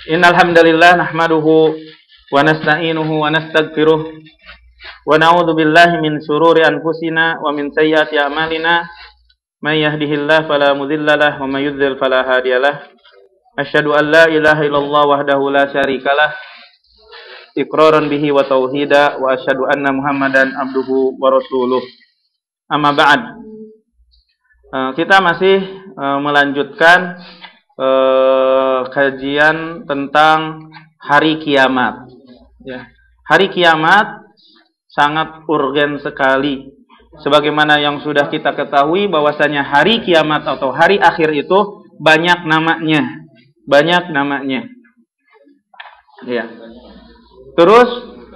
Innal hamdalillah nahmaduhu wa nasta'inuhu wa nastaghfiruh wa na'udzu billahi min shururi anfusina wa min sayyiati a'malina. May yahdihillahu fala mudilla lahu wa may yudlil fala hadiyalah. Asyhadu an la ilaha illallah wahdahu la syarikalah iqraran bihi wa tauhida wa asyhadu anna Muhammadan abduhu wa rasuluh. Amma ba'd. Kita masih melanjutkan kajian tentang hari kiamat. Ya. Hari kiamat sangat urgen sekali. Sebagaimana yang sudah kita ketahui bahwasanya hari kiamat atau hari akhir itu banyak namanya. Banyak namanya. Ya. Terus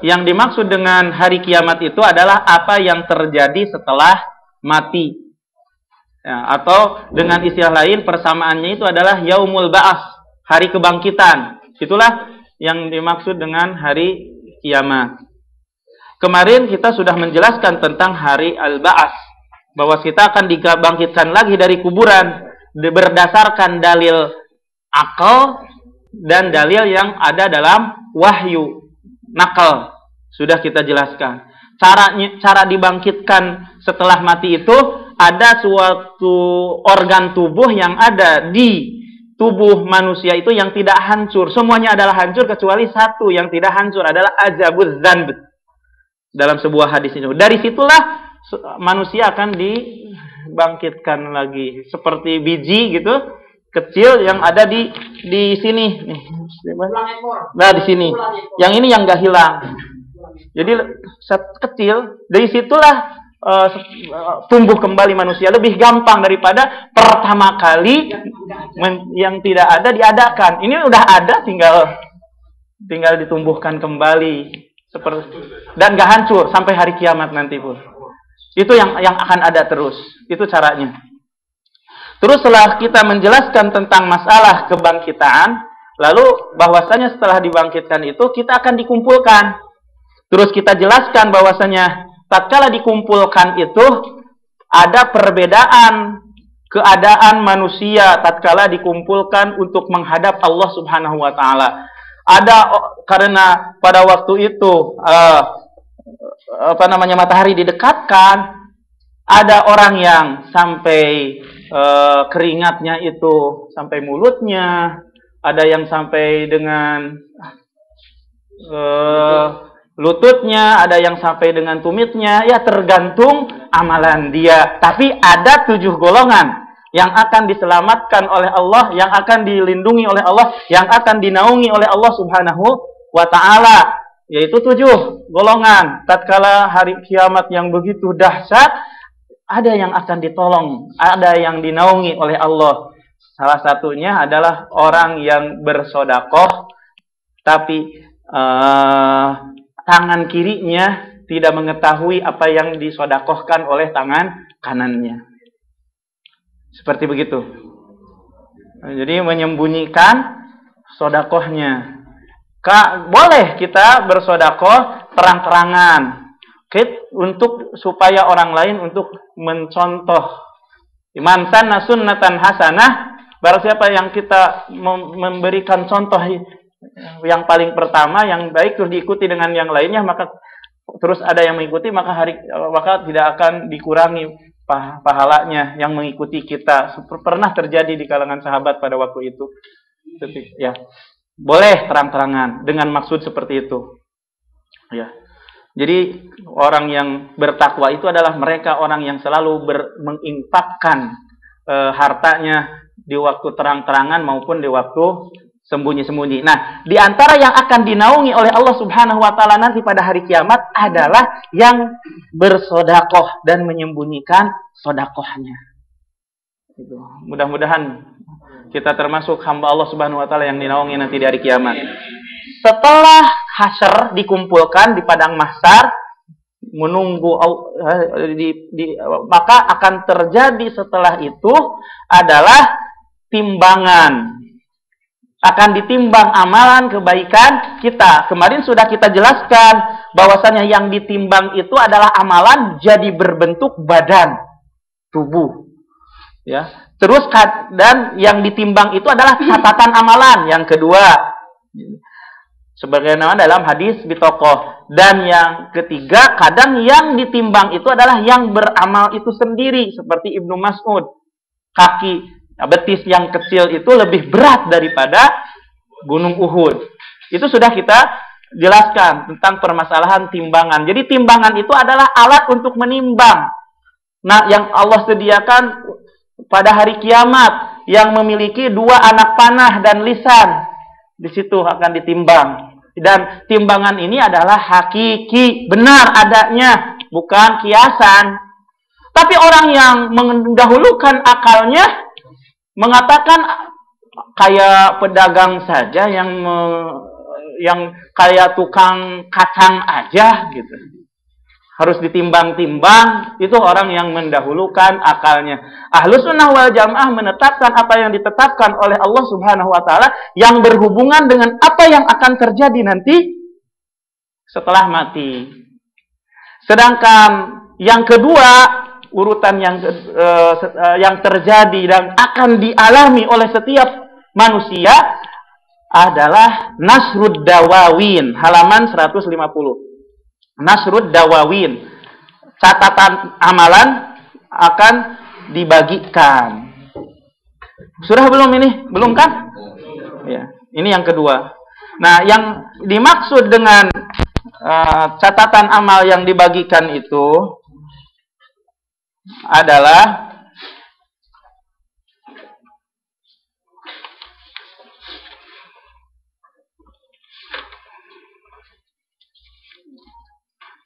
yang dimaksud dengan hari kiamat itu adalah apa yang terjadi setelah mati. Ya, atau dengan istilah lain persamaannya itu adalah yaumul ba'ats, hari kebangkitan. Itulah yang dimaksud dengan hari kiamat. Kemarin kita sudah menjelaskan tentang hari al-ba'ats, bahwa kita akan dibangkitkan lagi dari kuburan berdasarkan dalil akal dan dalil yang ada dalam wahyu nakal. Sudah kita jelaskan. Cara dibangkitkan setelah mati itu ada suatu organ tubuh yang ada di tubuh manusia itu yang tidak hancur. Semuanya adalah hancur kecuali satu yang tidak hancur adalah azabuz dzanb. Dalam sebuah hadis itu. Dari situlah manusia akan dibangkitkan lagi seperti biji gitu, kecil yang ada di sini. Nah, di sini. Yang ini yang enggak hilang. Jadi kecil, dari situlah tumbuh kembali manusia lebih gampang daripada pertama kali yang tidak ada diadakan. Ini udah ada, tinggal ditumbuhkan kembali dan gak hancur sampai hari kiamat nanti pun. Itu yang akan ada terus. Itu caranya. Terus setelah kita menjelaskan tentang masalah kebangkitan, lalu bahwasanya setelah dibangkitkan itu kita akan dikumpulkan. Terus kita jelaskan bahwasanya tatkala dikumpulkan itu ada perbedaan keadaan manusia tatkala dikumpulkan untuk menghadap Allah Subhanahu wa taala. Karena pada waktu itu matahari didekatkan, ada orang yang sampai keringatnya itu sampai mulutnya, ada yang sampai dengan lututnya, ada yang sampai dengan tumitnya, ya tergantung amalan dia. Tapi ada 7 golongan yang akan diselamatkan oleh Allah, yang akan dilindungi oleh Allah, yang akan dinaungi oleh Allah Subhanahu wa ta'ala. Yaitu 7 golongan. Tatkala hari kiamat yang begitu dahsyat, ada yang akan ditolong, ada yang dinaungi oleh Allah. Salah satunya adalah orang yang bersedekah, tapi tangan kirinya tidak mengetahui apa yang disedekahkan oleh tangan kanannya. Seperti begitu. Jadi menyembunyikan sedekahnya. Boleh kita bersedekah terang-terangan untuk supaya orang lain untuk mencontoh. Man sanna sunnatan hasanah, barang siapa yang kita memberikan contoh yang paling pertama yang baik terus diikuti dengan yang lainnya, maka terus ada yang mengikuti, maka tidak akan dikurangi pahalanya yang mengikuti kita. Pernah terjadi di kalangan sahabat pada waktu itu. Ya. Boleh terang-terangan dengan maksud seperti itu. Ya. Jadi orang yang bertakwa itu adalah mereka orang yang selalu menginfakkan hartanya di waktu terang-terangan maupun di waktu sembunyi-sembunyi. Nah, di antara yang akan dinaungi oleh Allah Subhanahu wa taala nanti pada hari kiamat adalah yang bersedekah dan menyembunyikan sedekahnya. Itu. Mudah-mudahan kita termasuk hamba Allah Subhanahu wa taala yang dinaungi nanti di hari kiamat. Setelah hasyr dikumpulkan di padang mahsyar menunggu maka akan terjadi setelah itu adalah timbangan. Akan ditimbang amalan kebaikan kita. Kemarin sudah kita jelaskan bahwasanya yang ditimbang itu adalah amalan jadi berbentuk badan tubuh. Ya. Terus dan yang ditimbang itu adalah catatan amalan. Yang kedua, Sebagaimana dalam hadis bitokoh. Dan yang ketiga, kadang yang ditimbang itu adalah yang beramal itu sendiri. Seperti Ibnu Mas'ud. Kaki betis yang kecil itu lebih berat daripada Gunung Uhud. Itu sudah kita jelaskan tentang permasalahan timbangan. Jadi timbangan itu adalah alat untuk menimbang. Nah, yang Allah sediakan pada hari kiamat yang memiliki 2 anak panah dan lisan. Di situ akan ditimbang. Dan timbangan ini adalah hakiki, benar adanya, bukan kiasan. Tapi orang yang mendahulukan akalnya mengatakan kayak pedagang saja yang kayak tukang kacang aja gitu. Harus ditimbang-timbang, itu orang yang mendahulukan akalnya. Ahlus sunnah wal jamaah menetapkan apa yang ditetapkan oleh Allah Subhanahu wa taala yang berhubungan dengan apa yang akan terjadi nanti setelah mati. Sedangkan yang kedua, urutan yang terjadi dan akan dialami oleh setiap manusia adalah Nasrud Dawawin, halaman 150. Nasrud Dawawin, catatan amalan akan dibagikan. Sudah belum ini? Belum kan? Ya, ini yang kedua. Nah, yang dimaksud dengan catatan amal yang dibagikan itu adalah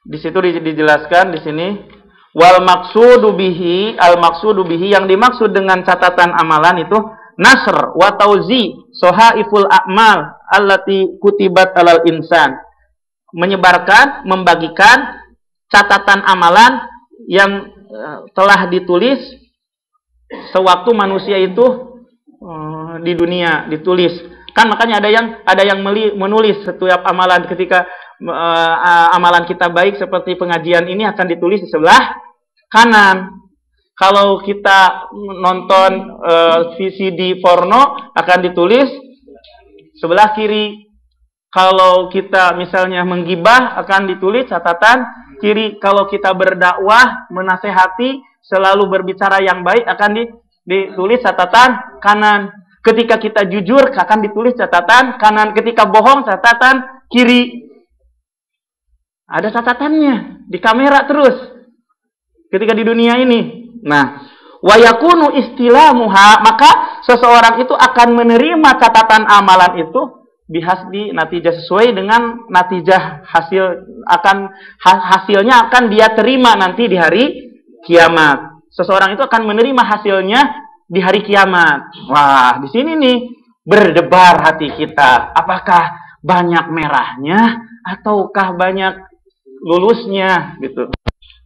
di situ dijelaskan di sini wal maqsudu bihi, al maqsudu bihi, yang dimaksud dengan catatan amalan itu nasr wa tauzi sohaiful a'mal allati kutibat alal insan, menyebarkan, membagikan catatan amalan yang telah ditulis sewaktu manusia itu di dunia, ditulis. Kan makanya ada yang menulis setiap amalan. Ketika amalan kita baik seperti pengajian ini akan ditulis di sebelah kanan. Kalau kita nonton VCD porno akan ditulis sebelah kiri. Kalau kita misalnya menggibah akan ditulis catatan kiri. Kalau kita berdakwah, menasehati, selalu berbicara yang baik akan ditulis catatan kanan. Ketika kita jujur akan ditulis catatan kanan. Ketika bohong catatan kiri. Ada catatannya di kamera terus. Ketika di dunia ini. Nah, wa yakunu istilamuha, maka seseorang itu akan menerima catatan amalan itu bihasbi natijah, sesuai dengan natijah hasilnya akan dia terima nanti di hari kiamat. Seseorang itu akan menerima hasilnya di hari kiamat. Wah, di sini nih berdebar hati kita. Apakah banyak merahnya ataukah banyak lulusnya gitu.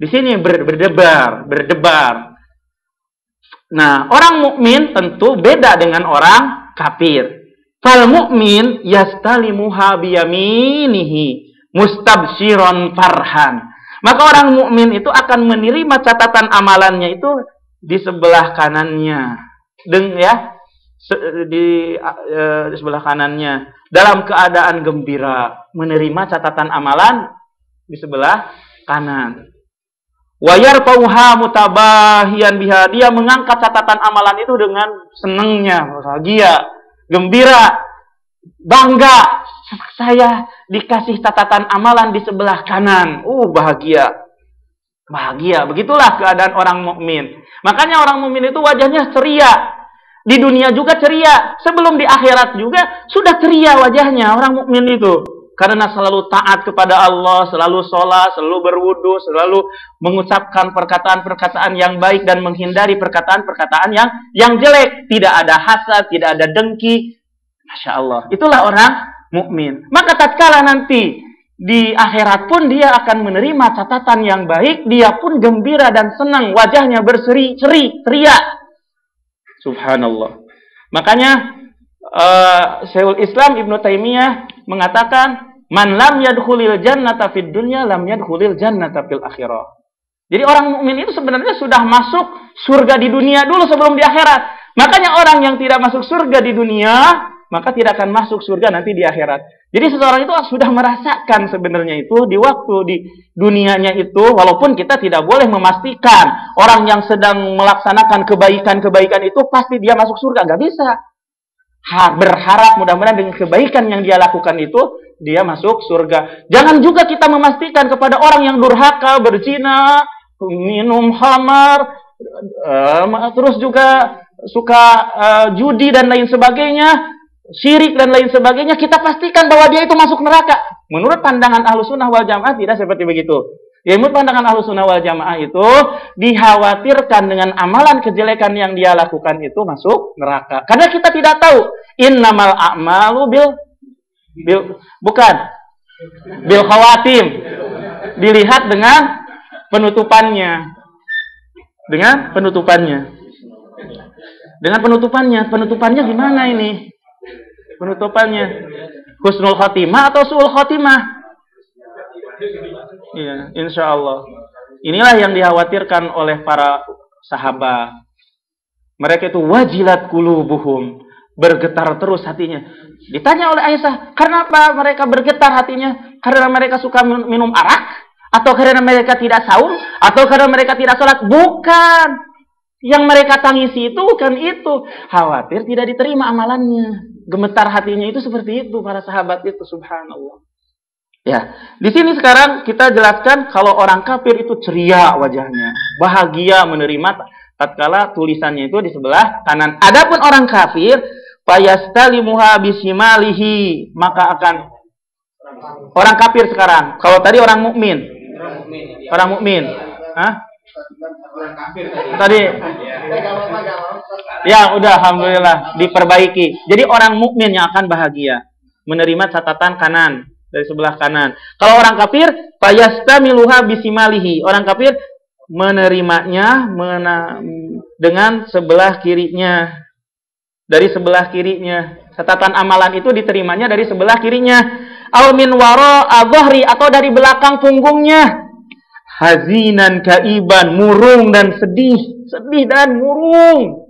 Di sini berdebar. Nah, orang mukmin tentu beda dengan orang kafir. Fal mukmin yastalimuha biyaminihi mustabsyiran farhan. Maka orang mukmin itu akan menerima catatan amalannya itu di sebelah kanannya. Di sebelah kanannya dalam keadaan gembira menerima catatan amalan di sebelah kanan. Wa yarfauha mutabahiyan biha, dia mengangkat catatan amalan itu dengan senangnya, bahagia, gembira, bangga. Saya dikasih catatan amalan di sebelah kanan. Bahagia. Bahagia. Begitulah keadaan orang mukmin. Makanya orang mukmin itu wajahnya ceria. Di dunia juga ceria. Sebelum di akhirat juga sudah ceria wajahnya orang mukmin itu. Karena selalu taat kepada Allah, selalu sholat, selalu berwudu, selalu mengucapkan perkataan-perkataan yang baik dan menghindari perkataan-perkataan yang jelek. Tidak ada hasad, tidak ada dengki. Masya Allah. Itulah orang mukmin. Maka tatkala nanti di akhirat pun dia akan menerima catatan yang baik, dia pun gembira dan senang, wajahnya berseri-seri, ceria. Subhanallah. Makanya Syekhul Islam Ibnu Taimiyah mengatakan, man lam yadkhulil jannata fid dunya lam yadkhulil jannata fil akhirah. Jadi orang mukmin itu sebenarnya sudah masuk surga di dunia dulu sebelum di akhirat. Makanya orang yang tidak masuk surga di dunia maka tidak akan masuk surga nanti di akhirat. Jadi seseorang itu sudah merasakan sebenarnya itu di waktu di dunianya itu, walaupun kita tidak boleh memastikan orang yang sedang melaksanakan kebaikan-kebaikan itu pasti dia masuk surga, nggak bisa. Berharap mudah-mudahan dengan kebaikan yang dia lakukan itu dia masuk surga. Jangan juga kita memastikan kepada orang yang durhaka, berzina, minum khamar, terus juga suka judi dan lain sebagainya, syirik dan lain sebagainya, kita pastikan bahwa dia itu masuk neraka. Menurut pandangan Ahlussunnah wal Jamaah tidak seperti begitu. Ya, menurut pandangan Ahlussunnah wal Jamaah itu dikhawatirkan dengan amalan kejelekan yang dia lakukan itu masuk neraka. Karena kita tidak tahu innamal a'malu bukan bil khawatim. Dilihat dengan penutupannya. Dengan penutupannya gimana ini? Penutupannya husnul khotimah atau su'ul khotimah? Iya, insya Allah. Inilah yang dikhawatirkan oleh para sahabat. Mereka itu wajilat qulubuhum, bergetar terus hatinya. Ditanya oleh Aisyah, kenapa mereka bergetar hatinya? Karena mereka suka minum arak? Atau karena mereka tidak saum? Atau karena mereka tidak sholat? Bukan. Yang mereka tangisi itu bukan itu. Khawatir tidak diterima amalannya. Gemetar hatinya itu seperti itu para sahabat itu, subhanallah. Ya, di sini sekarang kita jelaskan kalau orang kafir itu ceria wajahnya, bahagia menerima tatkala tulisannya itu di sebelah kanan. Adapun orang kafir, fayastalimuha bisimalihi, maka akan orang kafir sekarang. Kalau tadi orang mukmin. Orang mukmin. Hah? Tadi. Ya, udah alhamdulillah diperbaiki. Jadi orang mukmin yang akan bahagia menerima catatan kanan. Dari sebelah kanan. Kalau orang kafir, fayastamiluha bisimalihi. Orang kafir menerimanya dengan sebelah kirinya. Dari sebelah kirinya. Catatan amalan itu diterimanya dari sebelah kirinya. Aw min wara adh-dhahri, atau dari belakang punggungnya. Hazinan kaiban, murung dan sedih. Sedih dan murung.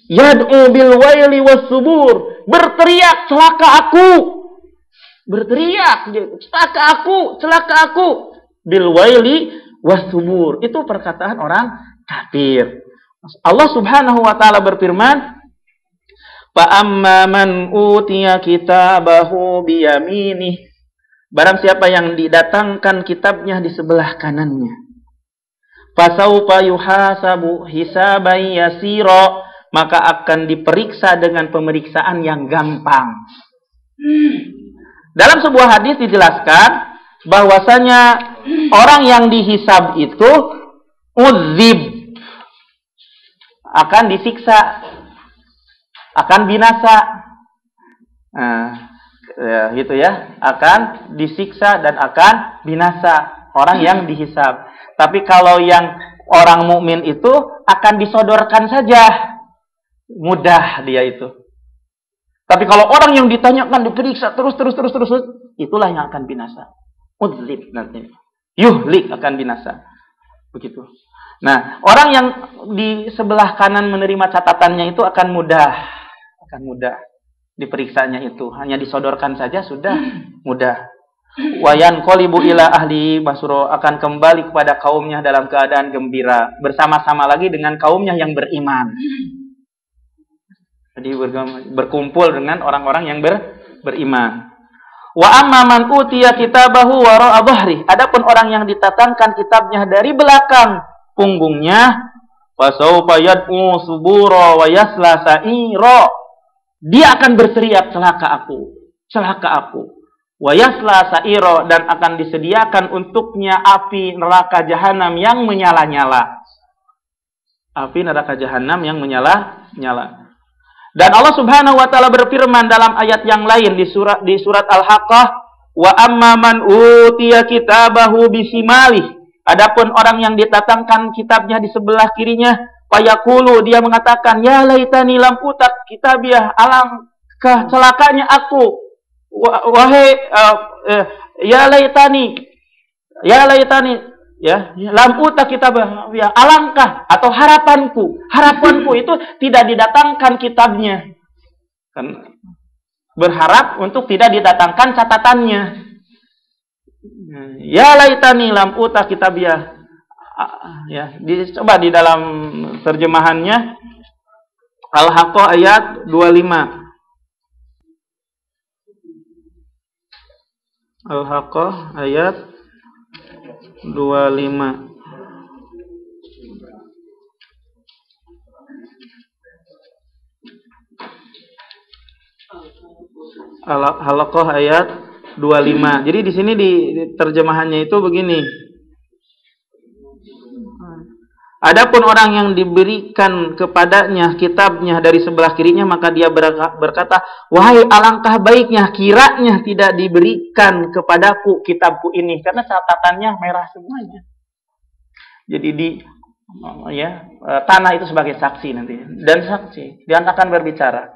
Yad'u bil waili was-subur, berteriak celaka aku. Berteriak celaka aku. Bil waili was-subur. Itu perkataan orang kafir. Allah Subhanahu wa taala berfirman, "Fa amma man utiya kitabahu bi yaminih." Barang siapa yang didatangkan kitabnya di sebelah kanannya. Fasaufa yuhasabu hisaban yasira, maka akan diperiksa dengan pemeriksaan yang gampang. Dalam sebuah hadis dijelaskan bahwasanya orang yang dihisab itu uzib, akan disiksa, akan binasa. Ya, gitu ya, akan disiksa dan akan binasa orang yang dihisab. Tapi kalau yang orang mukmin itu akan disodorkan saja. Mudah dia itu. Tapi kalau orang yang ditanyakan, diperiksa terus, itulah yang akan binasa. Udzib nanti. Yuhlik akan binasa. Begitu. Nah, orang yang di sebelah kanan menerima catatannya itu akan mudah. Akan mudah diperiksanya itu. Hanya disodorkan saja sudah mudah. Wayan qolibu ila ahli basuro, akan kembali kepada kaumnya dalam keadaan gembira. Bersama-sama lagi dengan kaumnya yang beriman. Jadi berkumpul dengan orang-orang yang beriman. Wa amma man utiya kitabahu wara'a dhahri, adapun orang yang ditatangkan kitabnya dari belakang punggungnya, fasaufa yad'u subura wa yasla sa'ira, dia akan berteriak celaka aku. Wa yasla sa'ira, dan akan disediakan untuknya api neraka jahanam yang menyala-nyala. Api neraka jahanam yang menyala-nyala. Dan Allah Subhanahu wa taala berfirman dalam ayat yang lain di surat Al-Haqqah, wa amma man utiya kitabahu bisimalihi, adapun orang yang ditatangkan kitabnya di sebelah kirinya, fayaqulu, dia mengatakan, ya laitani lam utat kitabiyah, alangkah celakanya aku, wahai ya laitani Ya, lam uta kitabah, ya alangkah atau harapanku itu tidak didatangkan kitabnya. Kan berharap untuk tidak didatangkan catatannya. Ya laitani lam uta kitabiyah. Ya, coba di dalam terjemahannya Al-Haqqah ayat 25. Al-Haqqah ayat 25. Al-Haqqah ayat 25. Jadi di sini di terjemahannya itu begini. Adapun orang yang diberikan kepadanya kitabnya dari sebelah kirinya, maka dia berkata, wahai alangkah baiknya kiranya tidak diberikan kepadaku kitabku ini, karena catatannya merah semuanya. Jadi tanah itu sebagai saksi nanti, dan saksi dia akan berbicara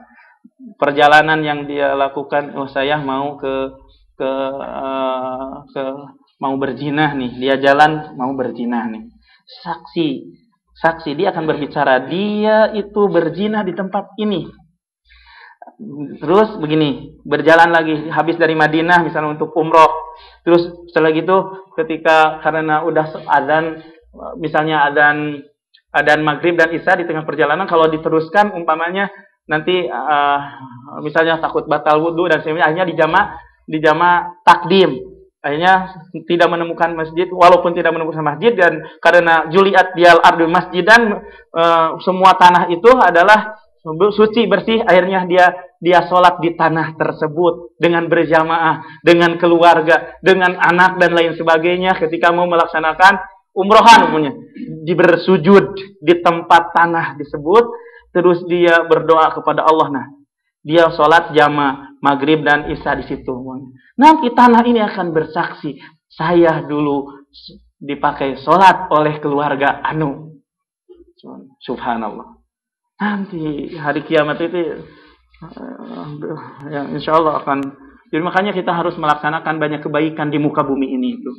perjalanan yang dia lakukan. Oh, saya mau mau berzina nih, dia jalan mau berzina nih. Saksi dia akan berbicara, dia itu berzina di tempat ini. Terus begini, berjalan lagi habis dari Madinah misalnya untuk umroh. Terus setelah gitu ketika karena udah azan, misalnya adzan maghrib dan isya di tengah perjalanan, kalau diteruskan umpamanya nanti misalnya takut batal wudhu dan sebagainya, akhirnya dijama takdim. Akhirnya tidak menemukan masjid, walaupun tidak menemukan masjid, dan karena Juliat dial ardul masjidan, semua tanah itu adalah suci bersih, akhirnya dia sholat di tanah tersebut dengan berjamaah, dengan keluarga, dengan anak dan lain sebagainya. Ketika mau melaksanakan umrohan umumnya, bersujud di tempat tanah disebut, terus dia berdoa kepada Allah. Nah, dia sholat jamaah maghrib dan isya di situ. Nanti tanah ini akan bersaksi, saya dulu dipakai sholat oleh keluarga anu. Subhanallah. Nanti hari kiamat itu ya insya Allah akan. Jadi makanya kita harus melaksanakan banyak kebaikan di muka bumi ini itu.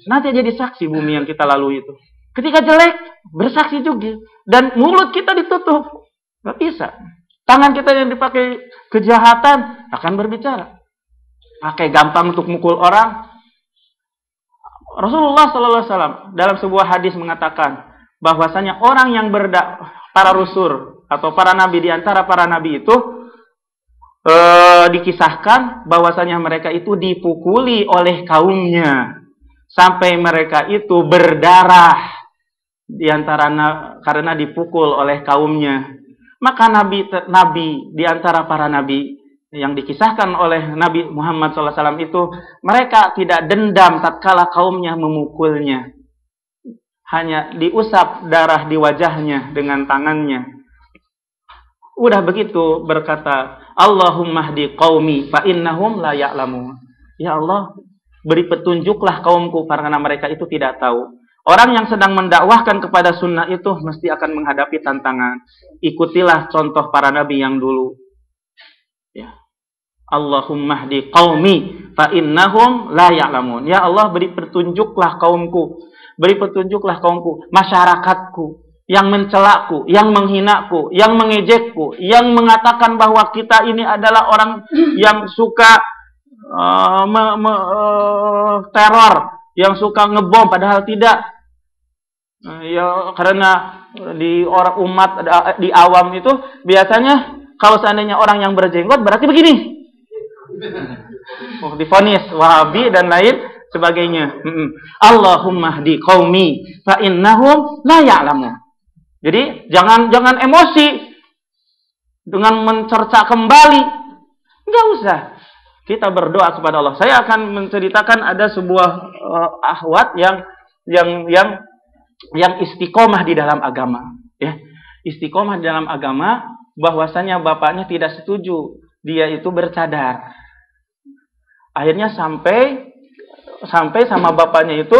Nanti jadi saksi bumi yang kita lalui itu. Ketika jelek, bersaksi juga. Dan mulut kita ditutup. Gak bisa. Tangan kita yang dipakai kejahatan akan berbicara. Pakai gampang untuk mukul orang. Rasulullah SAW dalam sebuah hadis mengatakan bahwasanya orang yang para rasul atau para nabi, di antara para nabi itu dikisahkan bahwasanya mereka itu dipukuli oleh kaumnya sampai mereka itu berdarah di antara karena dipukul oleh kaumnya. Maka nabi di antara para nabi yang dikisahkan oleh Nabi Muhammad SAW itu, mereka tidak dendam tatkala kaumnya memukulnya. Hanya diusap darah di wajahnya dengan tangannya. Udah begitu berkata, Allahumma hdi qaumi fa innahum la ya'lamun. Ya Allah, beri petunjuklah kaumku karena mereka itu tidak tahu. Orang yang sedang mendakwahkan kepada sunnah itu mesti akan menghadapi tantangan. Ikutilah contoh para nabi yang dulu. Ya. Allahumma hdi qaumi fa innahum la ya'lamun. Ya Allah, beri petunjuklah kaumku. Beri petunjuklah kaumku, masyarakatku yang mencelaku, yang menghinaku, yang mengejekku, yang mengatakan bahwa kita ini adalah orang yang suka teror, yang suka ngebom padahal tidak. Ya, karena di orang umat di awam itu biasanya kalau seandainya orang yang berjenggot berarti begini. Divonis Wahabi dan lain sebagainya. Allahumma hdi qaumi fa innahum la ya'lamun. Jadi jangan emosi dengan mencerca kembali. Enggak usah. Kita berdoa kepada Allah. Saya akan menceritakan ada sebuah akhwat yang istiqomah di dalam agama, ya. Istiqomah di dalam agama, bahwasanya bapaknya tidak setuju dia itu bercadar. Akhirnya sampai sama bapaknya itu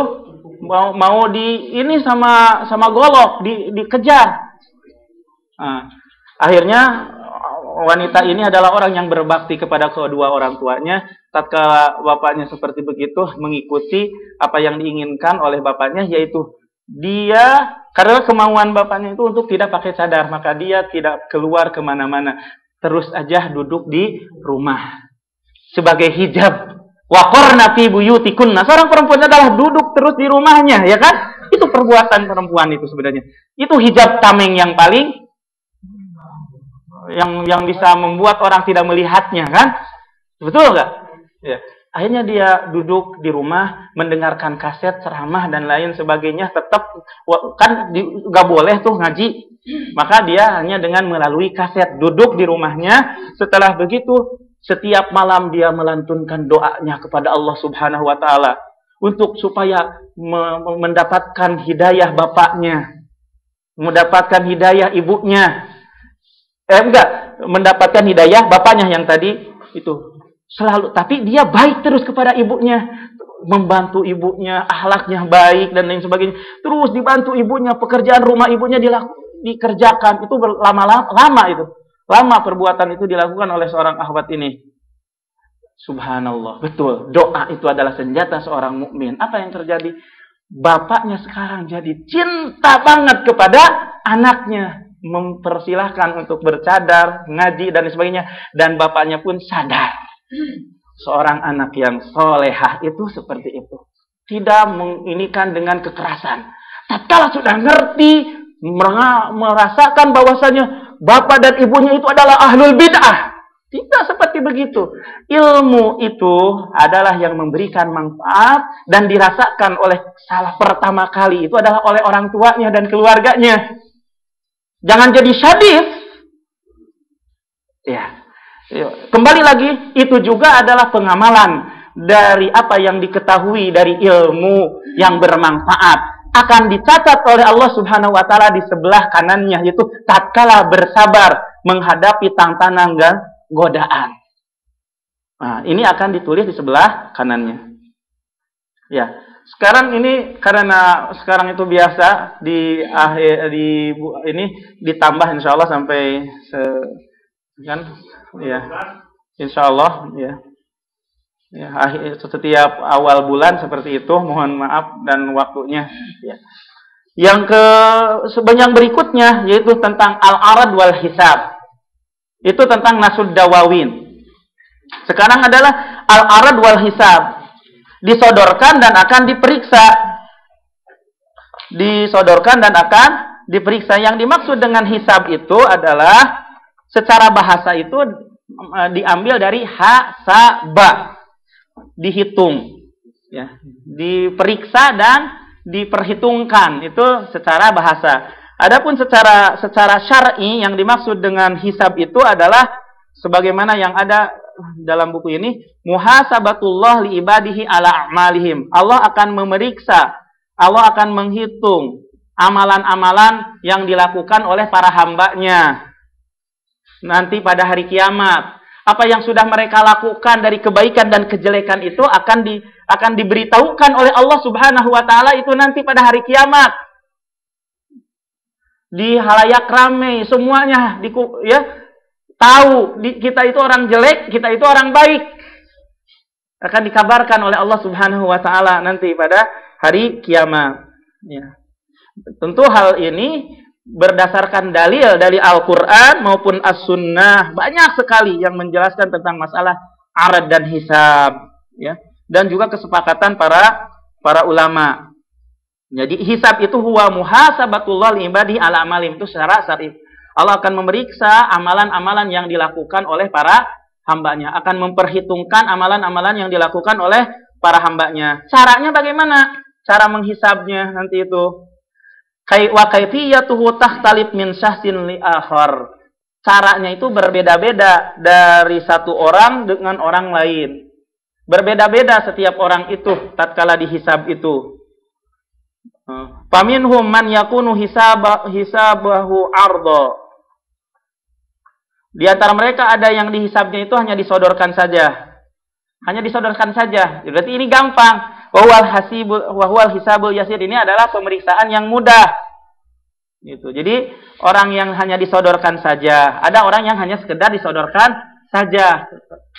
mau sama golok dikejar. Nah, akhirnya wanita ini adalah orang yang berbakti kepada kedua orang tuanya. Tatkala bapaknya seperti begitu, mengikuti apa yang diinginkan oleh bapaknya, yaitu dia, karena kemauan bapaknya itu untuk tidak pakai cadar, maka dia tidak keluar kemana-mana. Terus aja duduk di rumah. Sebagai hijab. Waqarna fi buyutikunna. Seorang perempuan adalah duduk terus di rumahnya, ya kan? Itu perbuatan perempuan itu sebenarnya. Itu hijab tameng yang paling yang bisa membuat orang tidak melihatnya, kan? Betul nggak? Ya. Akhirnya dia duduk di rumah mendengarkan kaset, ceramah dan lain sebagainya. Tetap kan nggak boleh tuh ngaji. Maka dia hanya dengan melalui kaset duduk di rumahnya. Setelah begitu setiap malam dia melantunkan doanya kepada Allah Subhanahu wa taala untuk supaya mendapatkan hidayah bapaknya, mendapatkan hidayah ibunya. Mendapatkan hidayah bapaknya yang tadi itu selalu, tapi dia baik terus kepada ibunya, membantu ibunya, akhlaknya baik dan lain sebagainya. Terus dibantu ibunya, pekerjaan rumah ibunya dikerjakan. Itu lama itu. Lama perbuatan itu dilakukan oleh seorang akhwat ini. Subhanallah, betul. Doa itu adalah senjata seorang mukmin. Apa yang terjadi? Bapaknya sekarang jadi cinta banget kepada anaknya. Mempersilahkan untuk bercadar, ngaji dan sebagainya, dan bapaknya pun sadar seorang anak yang solehah itu seperti itu, tidak menginikan dengan kekerasan. Tatkala sudah ngerti, merasakan bahwasanya bapak dan ibunya itu adalah ahlul bid'ah, tidak seperti begitu. Ilmu itu adalah yang memberikan manfaat dan dirasakan oleh salah pertama kali itu adalah oleh orang tuanya dan keluarganya. Jangan jadi syadis. Ya. Kembali lagi, itu juga adalah pengamalan dari apa yang diketahui dari ilmu yang bermanfaat. Akan dicatat oleh Allah Subhanahu wa taala di sebelah kanannya, yaitu tatkala bersabar menghadapi tantangan dan godaan. Nah, ini akan ditulis di sebelah kanannya. Ya. Sekarang ini karena sekarang itu biasa ini ditambah insyaallah sampai kan ya insyaallah ya. Ya, setiap awal bulan seperti itu, mohon maaf dan waktunya ya. Yang berikutnya yaitu tentang al-arad wal hisab. Itu tentang Nasud Dawawin. Sekarang adalah al-arad wal hisab. Disodorkan dan akan diperiksa. Disodorkan dan akan diperiksa. Yang dimaksud dengan hisab itu adalah secara bahasa itu diambil dari hasaba, dihitung, ya, diperiksa dan diperhitungkan, itu secara bahasa. Adapun secara syar'i yang dimaksud dengan hisab itu adalah sebagaimana yang ada dalam buku ini, muhasabatullah li ibadihi ala a'malihim. Allah akan memeriksa, Allah akan menghitung amalan-amalan yang dilakukan oleh para hambanya nanti pada hari kiamat. Apa yang sudah mereka lakukan dari kebaikan dan kejelekan itu akan diberitahukan oleh Allah Subhanahu wa taala itu nanti pada hari kiamat. Di halayak ramai semuanya tahu kita itu orang jelek, kita itu orang baik. Akan dikabarkan oleh Allah Subhanahu wa taala nanti pada hari kiamat. Ya. Tentu hal ini berdasarkan dalil dari Al-Qur'an maupun As-Sunnah, banyak sekali yang menjelaskan tentang masalah arad dan hisab, ya. Dan juga kesepakatan para ulama. Jadi hisab itu huwa muhasabatullah li ibadihi ala amalim, itu secara syar'i. Allah akan memeriksa amalan-amalan yang dilakukan oleh para hambanya. Akan memperhitungkan amalan-amalan yang dilakukan oleh para hambanya. Caranya bagaimana? Cara menghisabnya nanti itu. Wa kaifiyatuhu takhtalif min syahsin li akhar. Caranya itu berbeda-beda dari satu orang dengan orang lain. Berbeda-beda setiap orang itu tatkala dihisab itu. Faminhum man yakunu hisabahu ardo. Di antara mereka ada yang dihisabnya itu hanya disodorkan saja. Hanya disodorkan saja. Berarti ini gampang. Wa huwal hisabul yasir, ini adalah pemeriksaan yang mudah. Gitu. Jadi orang yang hanya disodorkan saja, ada orang yang hanya sekedar disodorkan saja.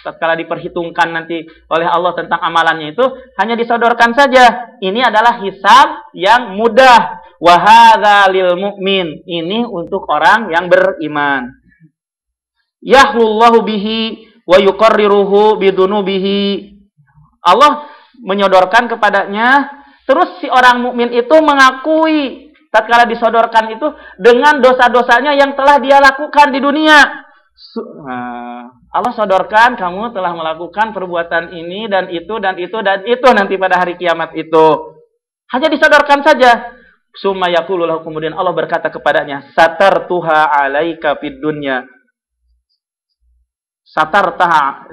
Tatkala diperhitungkan nanti oleh Allah tentang amalannya itu hanya disodorkan saja. Ini adalah hisab yang mudah. Wa hadza lil mu'min. Ini untuk orang yang beriman. Yahlullahu bihi wa yuqarriruhu bidunubihi. Allah menyodorkan kepadanya, terus si orang mukmin itu mengakui tatkala disodorkan itu dengan dosa-dosanya yang telah dia lakukan di dunia. Allah sodorkan kamu telah melakukan perbuatan ini dan itu dan itu dan itu nanti pada hari kiamat itu. Hanya disodorkan saja. Summa yaqulu lahu, kemudian Allah berkata kepadanya, satartuha alaika fid dunya.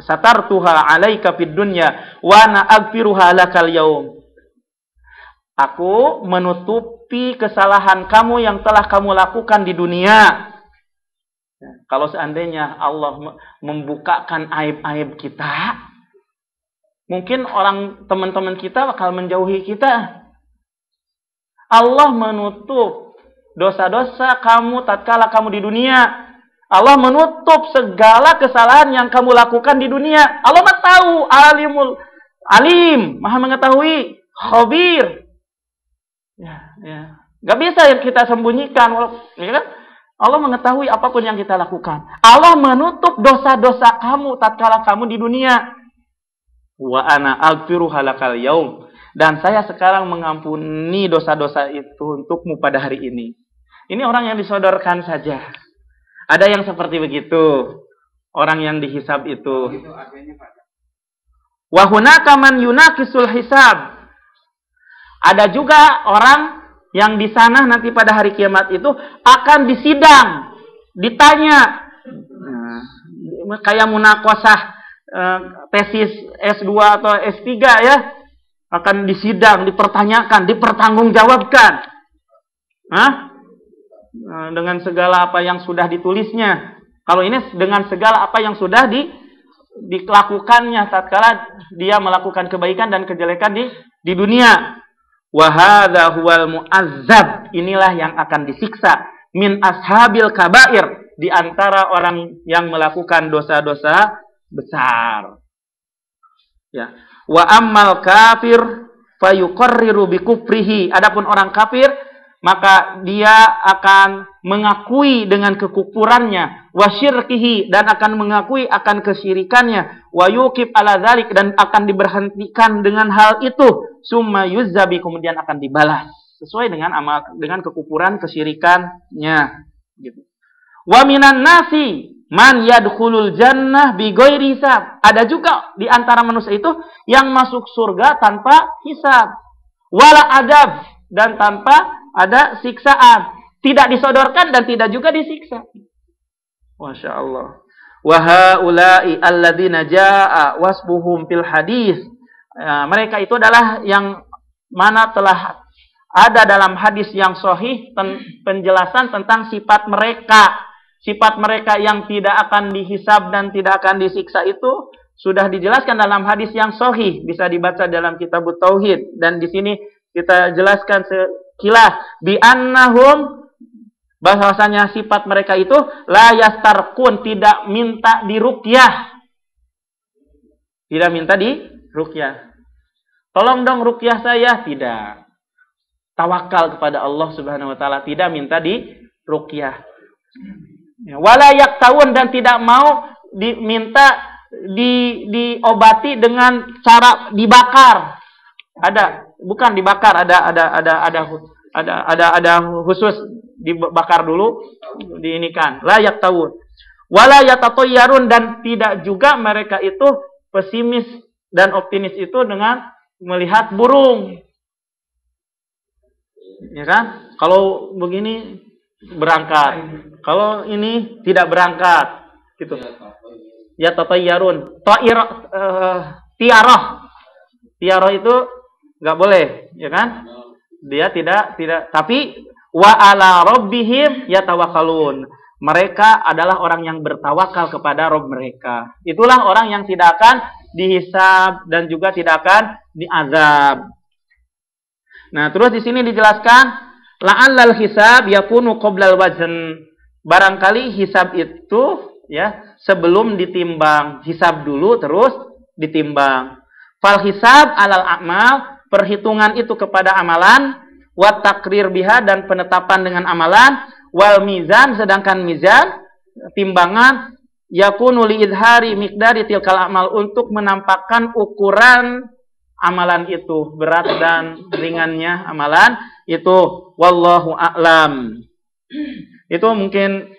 Satartuha alaika fid dunya wa ana aghfiruha lakal yaum. Aku menutupi kesalahan kamu yang telah kamu lakukan di dunia. Kalau seandainya Allah membukakan aib-aib kita, mungkin teman-teman kita bakal menjauhi kita. Allah menutup dosa-dosa kamu tatkala kamu di dunia. Allah menutup segala kesalahan yang kamu lakukan di dunia. Allah mah tahu, alim, maha mengetahui, khabir. Ya. Gak bisa yang kita sembunyikan, ya kan? Allah mengetahui apapun yang kita lakukan. Allah menutup dosa-dosa kamu tatkala kamu di dunia. Wa ana aghfiruha lakal yaum. Dan saya sekarang mengampuni dosa-dosa itu untukmu pada hari ini. Ini orang yang disodorkan saja. Ada yang seperti begitu. Orang yang dihisab itu. Wa hunaka man yunaqisul hisab. Ada juga orang yang di sana nanti pada hari kiamat itu akan disidang, ditanya, kayak munaqashah tesis S2 atau S3 ya, akan disidang, dipertanyakan, dipertanggungjawabkan, dengan segala apa yang sudah ditulisnya. Kalau ini dengan segala apa yang sudah dilakukannya tatkala dia melakukan kebaikan dan kejelekan di dunia. Wa hadza huwal mu'azzab. Inilah yang akan disiksa min ashabil kabair, di antara orang yang melakukan dosa-dosa besar. Ya. Wa ammal kafir fayuqarriru bikufrihi. Adapun orang kafir, maka dia akan mengakui dengan kekufurannya, wa syirkihi, dan akan mengakui akan kesyirikannya, wa yuqib ala dzalik, dan akan diberhentikan dengan hal itu, summa yuzzabi, kemudian akan dibalas sesuai dengan dengan kekufuran kesyirikannya gitu. Wa minan nasi man yadkhulul jannah bighairi hisab. Ada juga di antara manusia itu yang masuk surga tanpa hisab, wala adab, dan tanpa ada siksaan, tidak disodorkan dan tidak juga disiksa. Masya Allah. Wa haula'i alladzina jaa wasbuhum fil hadis. Mereka itu adalah yang mana telah ada dalam hadis yang sahih penjelasan tentang sifat mereka. Sifat mereka yang tidak akan dihisab dan tidak akan disiksa itu sudah dijelaskan dalam hadis yang sahih, bisa dibaca dalam Kitabut Tauhid, dan di sini kita jelaskan sekilas bi annahum, bahwasanya sifat mereka itu la yastarqun, tidak minta diruqyah. Tidak minta diruqyah. Tolong dong ruqyah saya, tidak. Tawakal kepada Allah Subhanahu wa taala, tidak minta diruqyah. Wala yaktawun, dan tidak mau diminta diobati dengan cara dibakar. Bukan dibakar, ada khusus dibakar dulu, diinikan. La yaktawun. Wala yatatayyarun, dan tidak juga mereka itu pesimis dan optimis itu dengan melihat burung. Ya kan? Kalau begini berangkat, kalau ini tidak berangkat, gitu. Ya tatayyarun, tiarah itu nggak boleh, ya kan? Dia tidak, tapi wa ala rabbihim yatawakkalun. Mereka adalah orang yang bertawakal kepada Rabb mereka. Itulah orang yang tidak akan dihisab dan juga tidak akan diazab. Nah, terus di sini dijelaskan La'allal hisab yakunu qoblal wazn. Barangkali hisab itu ya sebelum ditimbang. Hisab dulu terus ditimbang. Fal hisab alal a'mal, perhitungan itu kepada amalan, wa takrir biha, dan penetapan dengan amalan, wal mizan, sedangkan mizan timbangan, yakunu li idhari miqdari tilkal amal, untuk menampakkan ukuran amalan itu, berat dan ringannya amalan itu. Wallahu a'lam. Itu mungkin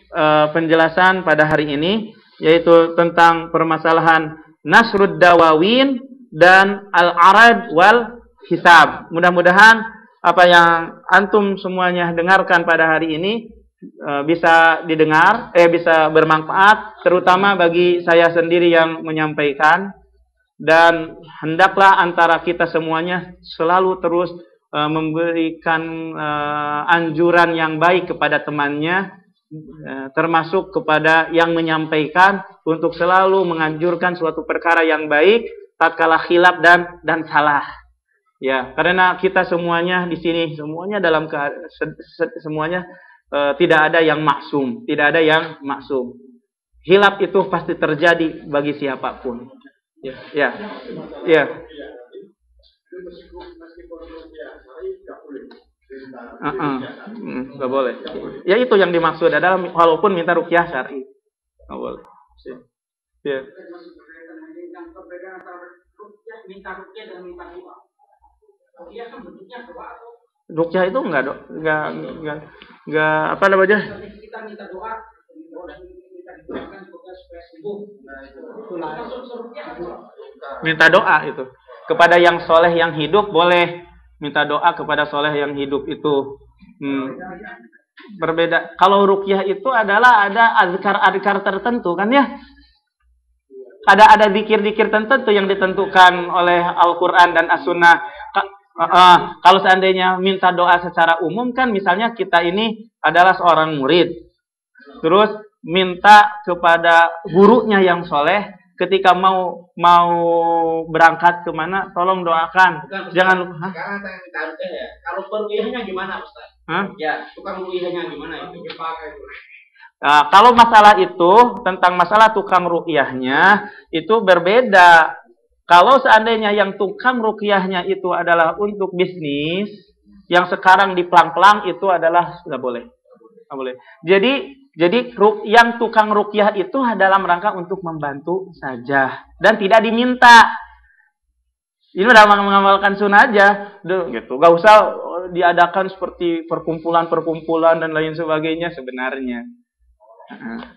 penjelasan pada hari ini, yaitu tentang permasalahan nasrud dawawin dan al-arad wal hisab. Mudah-mudahan apa yang antum semuanya dengarkan pada hari ini bisa didengar, bisa bermanfaat, terutama bagi saya sendiri yang menyampaikan. Dan hendaklah antara kita semuanya selalu terus memberikan anjuran yang baik kepada temannya, termasuk kepada yang menyampaikan, untuk selalu menganjurkan suatu perkara yang baik tatkala khilaf dan salah. Ya, karena kita semuanya di sini semuanya dalam semuanya tidak ada yang maksum, tidak ada yang maksum. Khilaf itu pasti terjadi bagi siapapun. Ya. Nggak boleh. Ya itu yang dimaksud adalah walaupun minta ruqyah syar'i. Nggak boleh. Ya. Minta ruqyah dan minta doa. Ruqyah kan bentuknya doa. Ruqyah itu enggak apa namanya? Kita minta doa dan kita didoakan supaya sembuh. Minta doa itu kepada yang soleh yang hidup boleh, minta doa kepada soleh yang hidup itu berbeda. Kalau ruqyah itu adalah ada azkar tertentu kan ya, ada zikir tertentu yang ditentukan oleh Al-Quran dan As-Sunnah. Kalau seandainya minta doa secara umum kan, misalnya kita ini adalah seorang murid, terus minta kepada gurunya yang soleh ketika mau berangkat kemana, tolong doakan. Bukan, jangan lupa. Sekarang saya minta ya. Kalau peruqyahnya gimana, Ustaz? Ya, tukang ruqyahnya gimana itu? Nah, kalau masalah itu, tentang masalah tukang ruqyahnya itu berbeda. Kalau seandainya yang tukang ruqyahnya itu adalah untuk bisnis, yang sekarang diplang-plang itu adalah nggak boleh. Nggak boleh. Jadi yang tukang ruqyah itu dalam rangka untuk membantu saja dan tidak diminta. Ini dalam mengamalkan sunnah aja, gitu. Gak usah diadakan seperti perkumpulan dan lain sebagainya sebenarnya.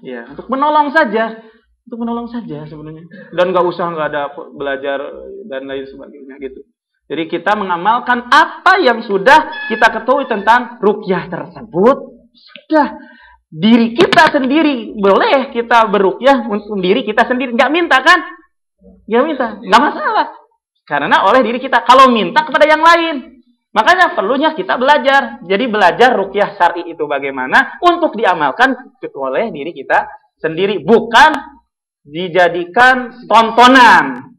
Ya, untuk menolong saja sebenarnya. Dan nggak ada belajar dan lain sebagainya gitu. Jadi kita mengamalkan apa yang sudah kita ketahui tentang ruqyah tersebut. Sudah. Diri kita sendiri boleh kita beruqyah untuk diri kita sendiri, nggak minta kan? Nggak minta, nggak masalah. Karena oleh diri kita. Kalau minta kepada yang lain, makanya perlunya kita belajar. Jadi belajar ruqyah syar'i itu bagaimana untuk diamalkan oleh diri kita sendiri, bukan dijadikan tontonan.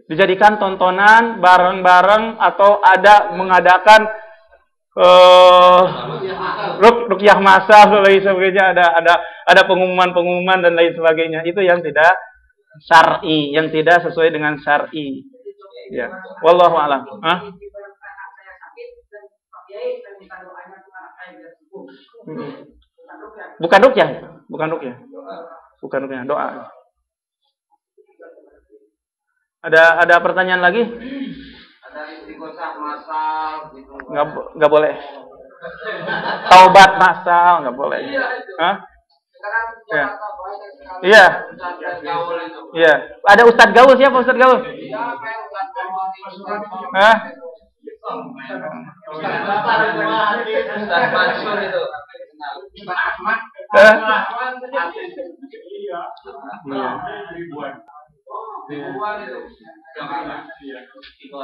Dijadikan tontonan bareng-bareng atau ada mengadakan ruqyah massal dan lain sebagainya, ada pengumuman dan lain sebagainya. Itu yang tidak syar'i, yang tidak sesuai dengan syar'i. Ya, wallahu a'lam. Bukan ruqyah, doa. Ada pertanyaan lagi? Ada istighosah massal gitu. Enggak boleh. Taubat massal enggak boleh. Ya. Iya. Iya. Ada Ustadz Gaul, siapa Ustadz Gaul? Ustadz Mansur itu.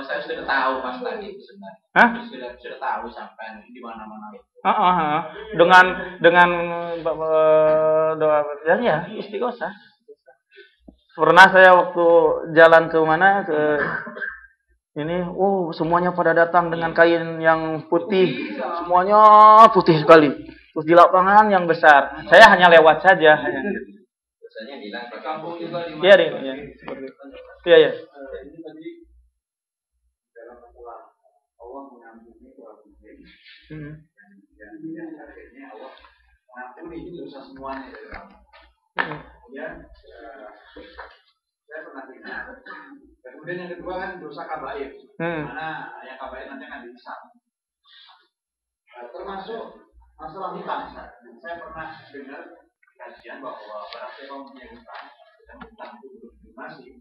Saya sudah tahu Mas tadi sebenarnya. Sudah tahu sampai di mana-mana. Dengan doa ya istighosah. Pernah saya waktu jalan ke mana Ini, semuanya pada datang dengan kain yang putih. Semuanya putih sekali. Terus di lapangan yang besar. Saya hanya lewat saja. Biasanya bilang ke kampung juga di Iya, deh. Iya, ya. Allah mengampuni orang mukmin. Dan akhirnya Allah mengampuni dosa semuanya dari kamu. Kemudian saya pernah dengar. Kemudian yang kedua kan dosa kabair. Mana yang kabair nanti akan dihisab. Termasuk masalah hutang. Saya pernah dengar kajian bahwa barang siapa punya hutang dan hutang itu belum dilunasi,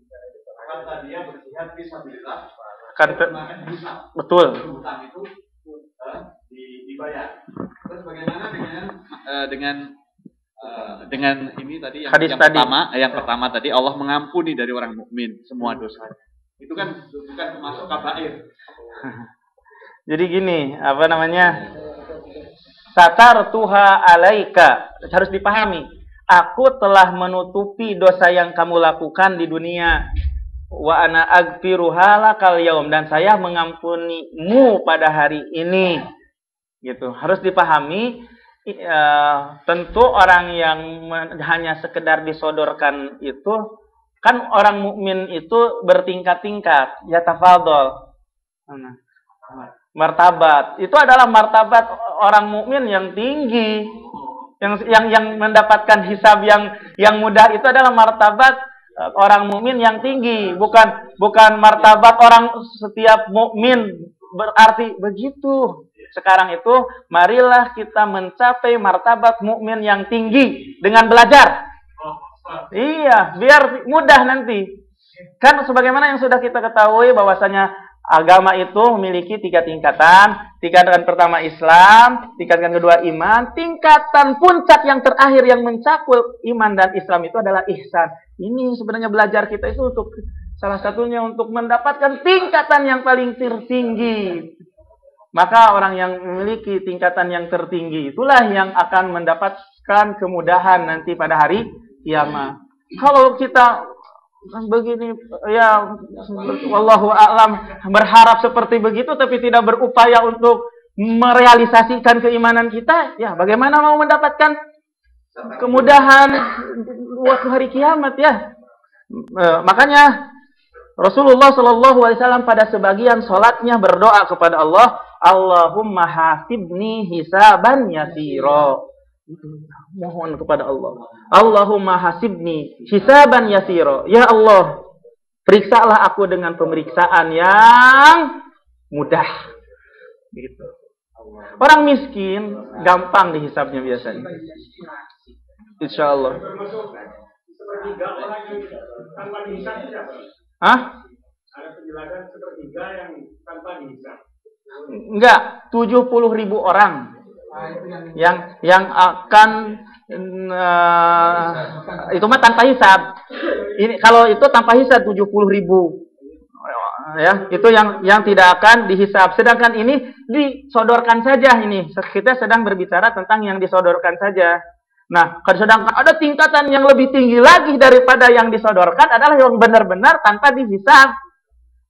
kata dia berjihad fisabilillah akan dihisab. Betul. Hutang itu dibayar. Terus bagaimana dengan ini tadi yang pertama tadi Allah mengampuni dari orang mukmin semua dosa. Itu kan bukan termasuk kabair. Jadi gini, satar tuha alaika, harus dipahami. Aku telah menutupi dosa yang kamu lakukan di dunia. Wa ana aghfiruha lakal yaum, dan saya mengampunimu pada hari ini. Gitu. Harus dipahami, tentu orang yang hanya sekedar disodorkan itu, kan orang mukmin itu bertingkat-tingkat, ya tafadhol. Martabat itu adalah martabat orang mukmin yang tinggi, yang mendapatkan hisab yang mudah, itu adalah martabat orang mukmin yang tinggi, bukan martabat orang setiap mukmin berarti begitu. Sekarang itu marilah kita mencapai martabat mukmin yang tinggi dengan belajar. Iya, biar mudah nanti. Kan sebagaimana yang sudah kita ketahui bahwasanya agama itu memiliki 3 tingkatan. Tingkatan pertama Islam, tingkatan kedua iman, tingkatan puncak yang terakhir yang mencakup iman dan Islam itu adalah ihsan. Ini sebenarnya belajar kita itu untuk salah satunya untuk mendapatkan tingkatan yang paling tertinggi. Maka orang yang memiliki tingkatan yang tertinggi itulah yang akan mendapatkan kemudahan nanti pada hari kiamat. Kalau kita begini, ya wallahu a'lam, berharap seperti begitu tapi tidak berupaya untuk merealisasikan keimanan kita, ya bagaimana mau mendapatkan kemudahan waktu hari kiamat, ya. Makanya Rasulullah SAW pada sebagian sholatnya berdoa kepada Allah, Allahumma hasibni hisaban yasira. Mohon kepada Allah, Allahumma hasibni hisaban yasira. Ya Allah, periksalah aku dengan pemeriksaan yang mudah. Gitu. Orang miskin gampang dihisabnya biasanya. Insya Allah. Sepertiga orang yang tanpa dihisab. Hah? Ada penjelasan sepertiga yang tanpa dihisab. Enggak, 70.000 orang yang akan itu mah tanpa hisab. Ini kalau itu tanpa hisab 70.000, ya, itu yang tidak akan dihisab. Sedangkan ini disodorkan saja. Ini kita sedang berbicara tentang yang disodorkan saja. Nah, sedangkan ada tingkatan yang lebih tinggi lagi daripada yang disodorkan adalah yang benar-benar tanpa dihisab.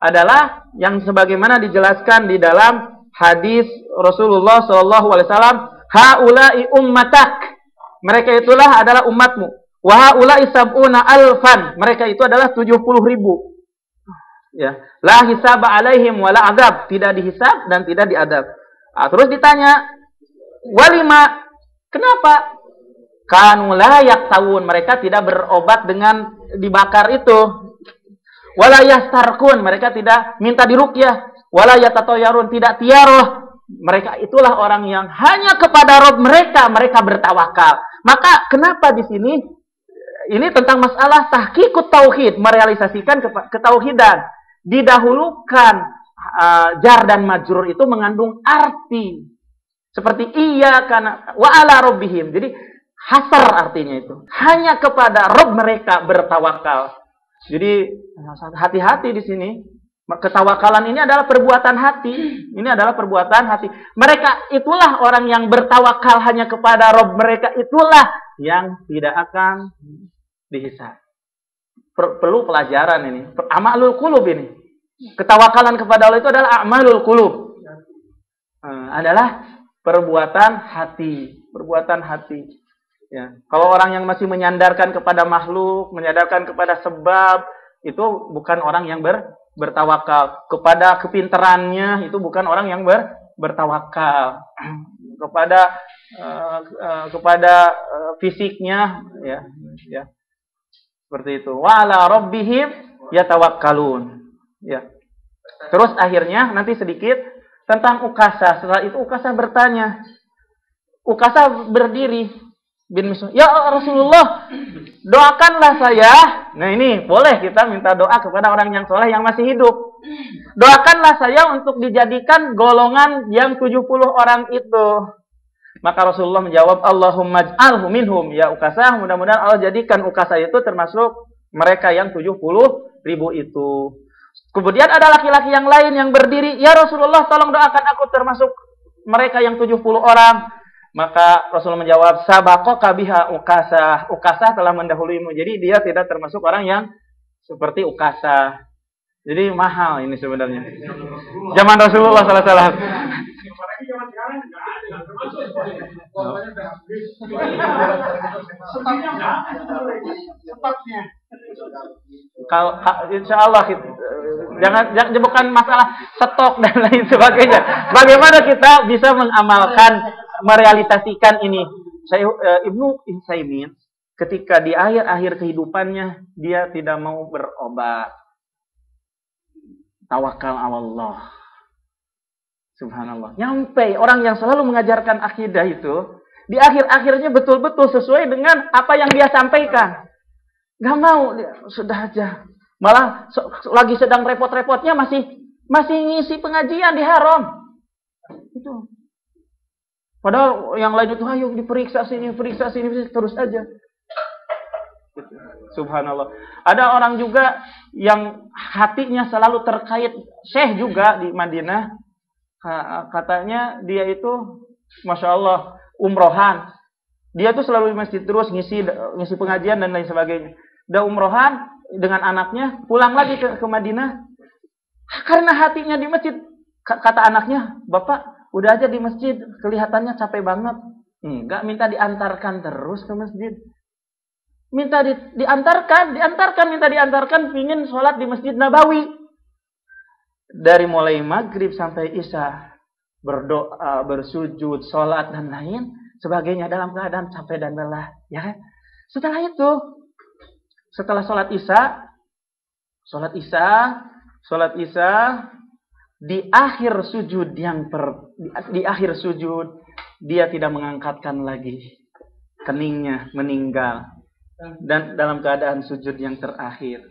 Adalah yang sebagaimana dijelaskan di dalam hadis Rasulullah SAW, haula'i ummatak, mereka itulah adalah umatmu. Wa haula'i sab'una alfan, mereka itu adalah 70.000. Ya, la hisaba alaihim wala adab, tidak dihisab dan tidak diadab. Terus ditanya, walima, kenapa? Kanu la yaktawun, mereka tidak berobat dengan dibakar itu. Wala yastarkun, mereka tidak minta diruqyah. Wala yatatoyarun, tidak tiaroh. Mereka itulah orang yang hanya kepada Rabb mereka bertawakal. Maka kenapa di sini ini tentang masalah tahqiqut tauhid, merealisasikan ketauhidan. Didahulukan jar dan majrur itu mengandung arti seperti iya karena wa ala rabbihim. Jadi hasar artinya itu. Hanya kepada Rabb mereka bertawakal. Jadi hati-hati di sini. Ketawakalan ini adalah perbuatan hati. Ini adalah perbuatan hati. Mereka itulah orang yang bertawakal hanya kepada Rabb mereka, itulah yang tidak akan dihisab. Perlu pelajaran ini. Amalul qulub ini. Ketawakalan kepada Allah itu adalah a'malul qulub. Adalah perbuatan hati. Ya. Kalau orang yang masih menyandarkan kepada makhluk, menyandarkan kepada sebab, itu bukan orang yang bertawakal. Kepada kepintarannya, itu bukan orang yang bertawakal. Kepada fisiknya, ya. Seperti itu. Wa ala rabbihim yatawakkalun. Ya. Terus akhirnya nanti sedikit tentang Ukasah. Setelah itu Ukasah bertanya. Ukasah berdiri. Ya Rasulullah, doakanlah saya. Nah ini boleh kita minta doa kepada orang yang soleh yang masih hidup. Doakanlah saya untuk dijadikan golongan yang 70 orang itu. Maka Rasulullah menjawab, Allahumma ij'alhu minhum. Ya Ukasah, mudah-mudahan Allah jadikan Ukasah itu termasuk mereka yang 70.000 itu. Kemudian ada laki-laki yang lain yang berdiri, ya Rasulullah tolong doakan aku termasuk mereka yang 70 orang. Maka Rasulullah menjawab, sabaqaka biha Ukasah. Ukasah telah mendahuluimu. Jadi dia tidak termasuk orang yang seperti Ukasah. Jadi mahal ini sebenarnya. Zaman Rasulullah salah-salah. Apalagi zaman sekarang nggak ada termasuk. Stoknya. Kalau insya Allah jangan bukan masalah stok dan lain sebagainya. Bagaimana kita bisa mengamalkan, merealisasikan ini? Ibnu Utsaimin ketika di akhir kehidupannya dia tidak mau berobat. Tawakal Allah. Subhanallah. Nyampe orang yang selalu mengajarkan akidah itu di akhirnya betul-betul sesuai dengan apa yang dia sampaikan. Gak mau, sudah aja. Malah lagi sedang repot-repotnya masih ngisi pengajian di haram. Itu. Padahal yang lain itu ayo diperiksa sini terus aja. Subhanallah. Ada orang juga yang hatinya selalu terkait syekh juga di Madinah. Katanya dia itu Masya Allah umrohan. Dia tuh selalu di masjid terus ngisi pengajian dan lain sebagainya. Udah umrohan dengan anaknya, pulang lagi ke Madinah. Karena hatinya di masjid. Kata anaknya, Bapak udah aja di masjid, kelihatannya capek banget. Enggak, minta diantarkan terus ke masjid. Minta diantarkan, pingin sholat di Masjid Nabawi. Dari mulai maghrib sampai isya, berdoa, bersujud, sholat, dan lain sebagainya dalam keadaan capek dan lelah. Ya. Setelah itu, setelah sholat isya, di akhir sujud dia tidak mengangkatkan lagi keningnya, meninggal dan dalam keadaan sujud yang terakhir.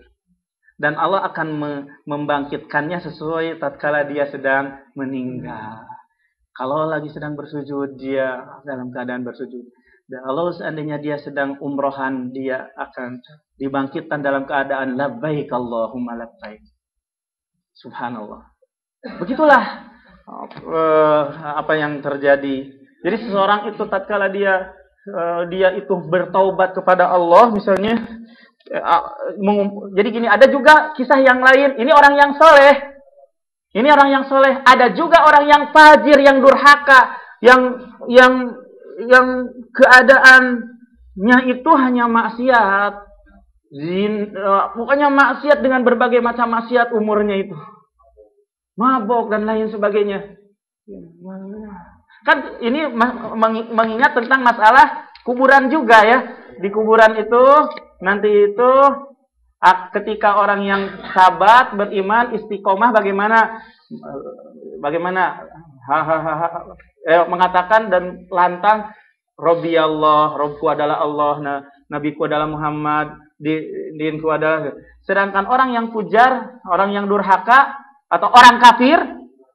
Dan Allah akan membangkitkannya sesuai tatkala dia sedang meninggal. Kalau lagi sedang bersujud, dia dalam keadaan bersujud. Dan Allah seandainya dia sedang umrohan, dia akan dibangkitkan dalam keadaan labbaik Allahumma labbaik. Subhanallah. Begitulah apa yang terjadi. Jadi seseorang itu tatkala dia itu bertaubat kepada Allah misalnya, jadi gini, ada juga kisah yang lain. Ini orang yang soleh. Ada juga orang yang fajir, yang durhaka, yang keadaannya itu hanya maksiat. Pokoknya maksiat dengan berbagai macam maksiat umurnya itu. Mabok dan lain sebagainya. Kan ini mengingat tentang masalah kuburan juga ya. Di kuburan itu nanti itu ketika orang yang sabat, beriman, istiqomah bagaimana mengatakan dan lantang Rabbi Allah, Rabbku adalah Allah, Nabiku adalah Muhammad, dinku adalah. Sedangkan orang yang fujar, orang yang durhaka atau orang kafir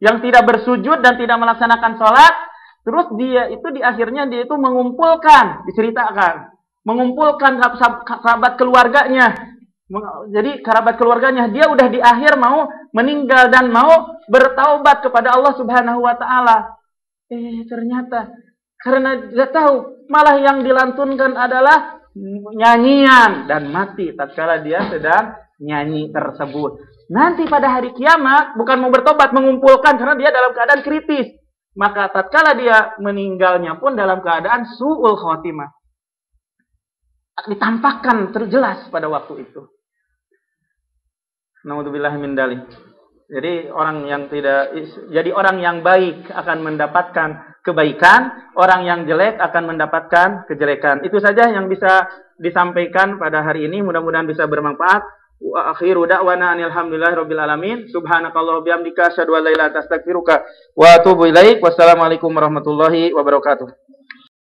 yang tidak bersujud dan tidak melaksanakan sholat, terus dia itu di akhirnya dia itu mengumpulkan kerabat keluarganya. Jadi kerabat keluarganya dia udah di akhir mau meninggal dan mau bertaubat kepada Allah Subhanahu wa taala. Ternyata karena dia tahu malah yang dilantunkan adalah nyanyian dan mati tatkala dia sedang nyanyi tersebut. nanti pada hari kiamat bukan mau bertobat, mengumpulkan karena dia dalam keadaan kritis. Maka tatkala dia meninggalnya pun dalam keadaan su'ul khotimah. Ditampakkan terjelas pada waktu itu. Naudzubillah min dzalik. Jadi orang yang baik akan mendapatkan kebaikan, orang yang jelek akan mendapatkan kejelekan. Itu saja yang bisa disampaikan pada hari ini, mudah-mudahan bisa bermanfaat. Wa akhiru da'wana alhamdulillahirabbil alamin. Subhanakallah bihamdika asyhadu an la ilaha illa anta astaghfiruka wa atubu ilaik. Wassalamualaikum warahmatullahi wabarakatuh.